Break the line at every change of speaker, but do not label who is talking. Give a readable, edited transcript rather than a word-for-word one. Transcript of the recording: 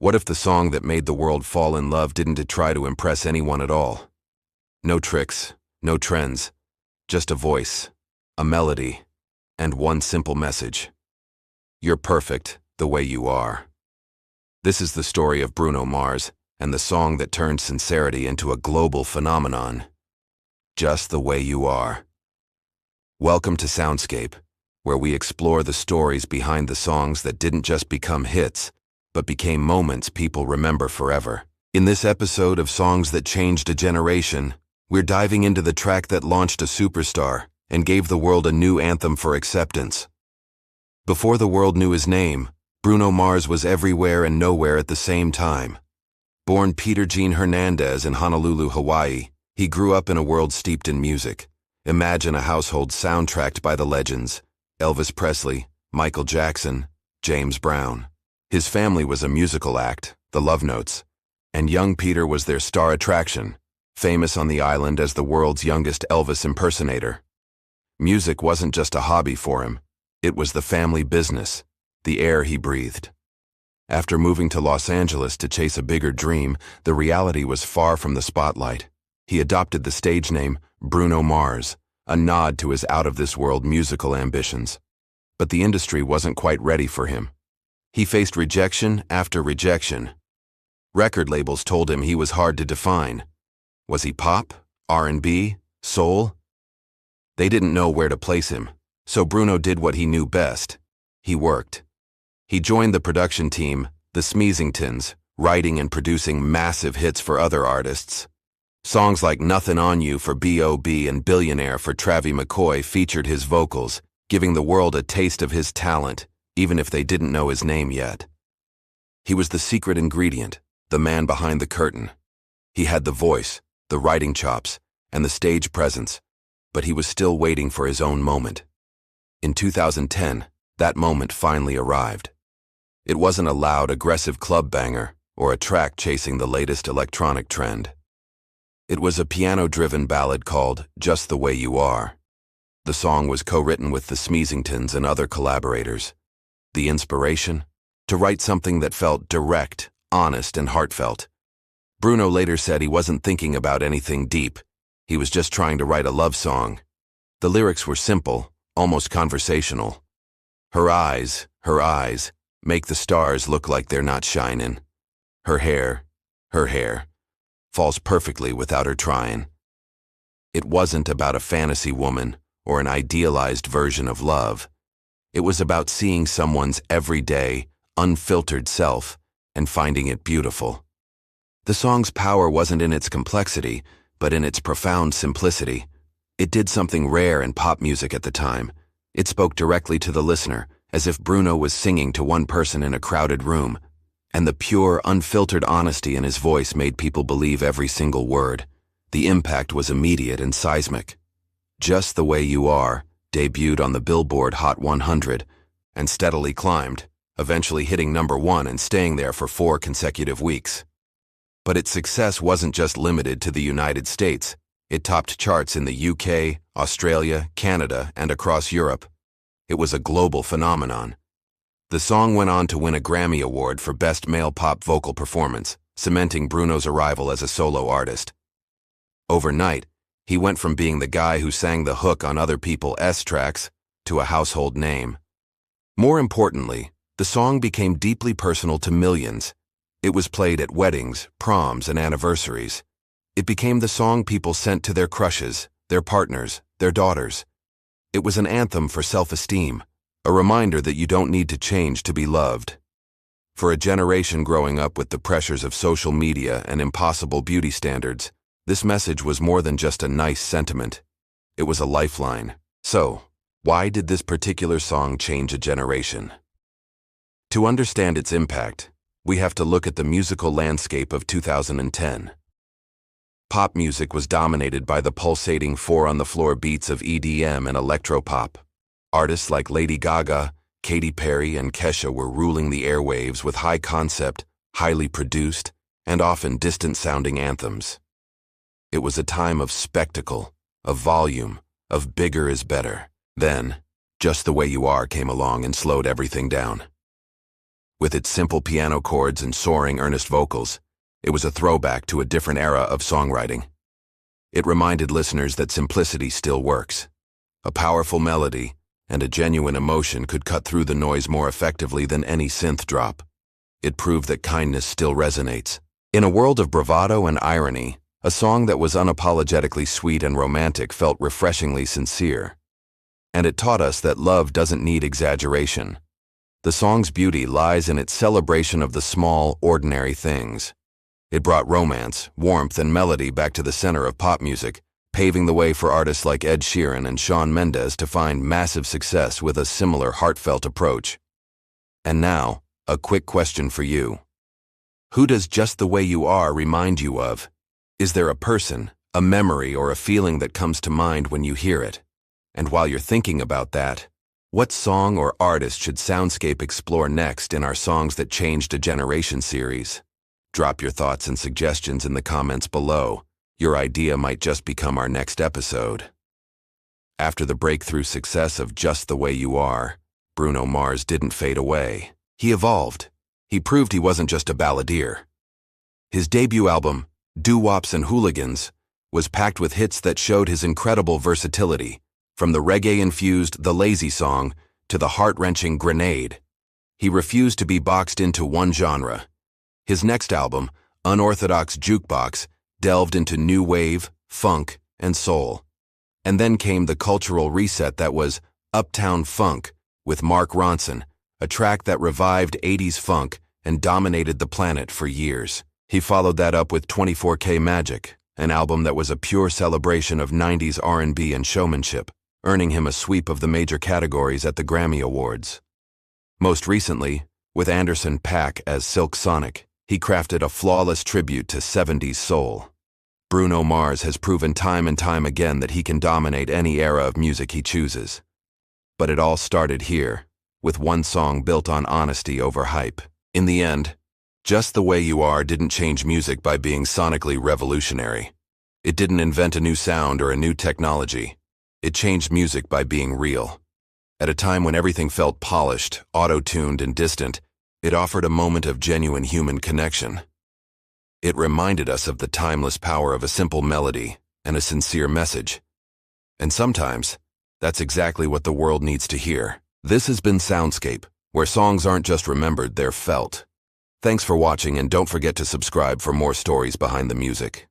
What if the song that made the world fall in love didn't try to impress anyone at all? No tricks, no trends, just a voice, a melody, and one simple message. You're perfect the way you are. This is the story of Bruno Mars and the song that turned sincerity into a global phenomenon. Just the way you are. Welcome to Soundscape, where we explore the stories behind the songs that didn't just become hits, but became moments people remember forever. In this episode of Songs That Changed a Generation, we're diving into the track that launched a superstar and gave the world a new anthem for acceptance. Before the world knew his name, Bruno Mars was everywhere and nowhere at the same time. Born Peter Jean Hernandez in Honolulu, Hawaii, he grew up in a world steeped in music. Imagine a household soundtracked by the legends: Elvis Presley, Michael Jackson, James Brown. His family was a musical act, the Love Notes, and young Peter was their star attraction, famous on the island as the world's youngest Elvis impersonator. Music wasn't just a hobby for him, it was the family business, the air he breathed. After moving to Los Angeles to chase a bigger dream, the reality was far from the spotlight. He adopted the stage name Bruno Mars, a nod to his out-of-this-world musical ambitions. But the industry wasn't quite ready for him. He faced rejection after rejection. Record labels told him he was hard to define. Was he pop, R&B, soul? They didn't know where to place him, so Bruno did what he knew best. He worked. He joined the production team, the Smeezingtons, writing and producing massive hits for other artists. Songs like Nothing on You for B.O.B. and Billionaire for Travie McCoy featured his vocals, giving the world a taste of his talent, even if they didn't know his name yet. He was the secret ingredient, the man behind the curtain. He had the voice, the writing chops, and the stage presence, but he was still waiting for his own moment. In 2010, that moment finally arrived. It wasn't a loud, aggressive club banger or a track chasing the latest electronic trend. It was a piano-driven ballad called Just the Way You Are. The song was co-written with the Smeezingtons and other collaborators. The inspiration? To write something that felt direct, honest, and heartfelt. Bruno later said he wasn't thinking about anything deep. He was just trying to write a love song. The lyrics were simple, almost conversational. Her eyes, make the stars look like they're not shining. Her hair, falls perfectly without her trying. It wasn't about a fantasy woman or an idealized version of love. It was about seeing someone's everyday, unfiltered self and finding it beautiful. The song's power wasn't in its complexity, but in its profound simplicity. It did something rare in pop music at the time. It spoke directly to the listener, as if Bruno was singing to one person in a crowded room. And the pure, unfiltered honesty in his voice made people believe every single word. The impact was immediate and seismic. Just the Way You Are debuted on the Billboard Hot 100 and steadily climbed, eventually hitting #1 and staying there for 4 consecutive weeks. But its success wasn't just limited to the United States. It topped charts in the UK, Australia, Canada, and across Europe. It was a global phenomenon. The song went on to win a Grammy Award for Best Male Pop Vocal Performance, cementing Bruno's arrival as a solo artist. Overnight, he went from being the guy who sang the hook on other people's tracks to a household name. More importantly, the song became deeply personal to millions. It was played at weddings, proms, and anniversaries. It became the song people sent to their crushes, their partners, their daughters. It was an anthem for self-esteem, a reminder that you don't need to change to be loved. For a generation growing up with the pressures of social media and impossible beauty standards, this message was more than just a nice sentiment. It was a lifeline. So, why did this particular song change a generation? To understand its impact, we have to look at the musical landscape of 2010. Pop music was dominated by the pulsating four-on-the-floor beats of EDM and electropop. Artists like Lady Gaga, Katy Perry, and Kesha were ruling the airwaves with high-concept, highly produced, and often distant-sounding anthems. It was a time of spectacle, of volume, of bigger is better. Then, Just the Way You Are came along and slowed everything down. With its simple piano chords and soaring, earnest vocals, it was a throwback to a different era of songwriting. It reminded listeners that simplicity still works. A powerful melody and a genuine emotion could cut through the noise more effectively than any synth drop. It proved that kindness still resonates. In a world of bravado and irony, a song that was unapologetically sweet and romantic felt refreshingly sincere. And it taught us that love doesn't need exaggeration. The song's beauty lies in its celebration of the small, ordinary things. It brought romance, warmth, and melody back to the center of pop music, paving the way for artists like Ed Sheeran and Shawn Mendes to find massive success with a similar heartfelt approach. And now, a quick question for you. Who does Just the Way You Are remind you of? Is there a person, a memory, or a feeling that comes to mind when you hear it? And while you're thinking about that, what song or artist should Soundscape explore next in our Songs That Changed a Generation series? Drop your thoughts and suggestions in the comments below. Your idea might just become our next episode. After the breakthrough success of Just the Way You Are, Bruno Mars didn't fade away. He evolved. He proved he wasn't just a balladeer. His debut album, Doo-Wops and Hooligans, was packed with hits that showed his incredible versatility, from the reggae-infused The Lazy Song to the heart-wrenching Grenade. He refused to be boxed into one genre. His next album, Unorthodox Jukebox, delved into new wave, funk, and soul. And then came the cultural reset that was Uptown Funk with Mark Ronson, a track that revived 80s funk and dominated the planet for years. He followed that up with 24K Magic, an album that was a pure celebration of 90s R&B and showmanship, earning him a sweep of the major categories at the Grammy Awards. Most recently, with Anderson .Paak as Silk Sonic, he crafted a flawless tribute to 70s soul. Bruno Mars has proven time and time again that he can dominate any era of music he chooses. But it all started here, with one song built on honesty over hype. In the end, Just the Way You Are didn't change music by being sonically revolutionary. It didn't invent a new sound or a new technology. It changed music by being real. At a time when everything felt polished, auto-tuned, and distant, it offered a moment of genuine human connection. It reminded us of the timeless power of a simple melody and a sincere message. And sometimes, that's exactly what the world needs to hear. This has been Soundscape, where songs aren't just remembered, they're felt. Thanks for watching, and don't forget to subscribe for more stories behind the music.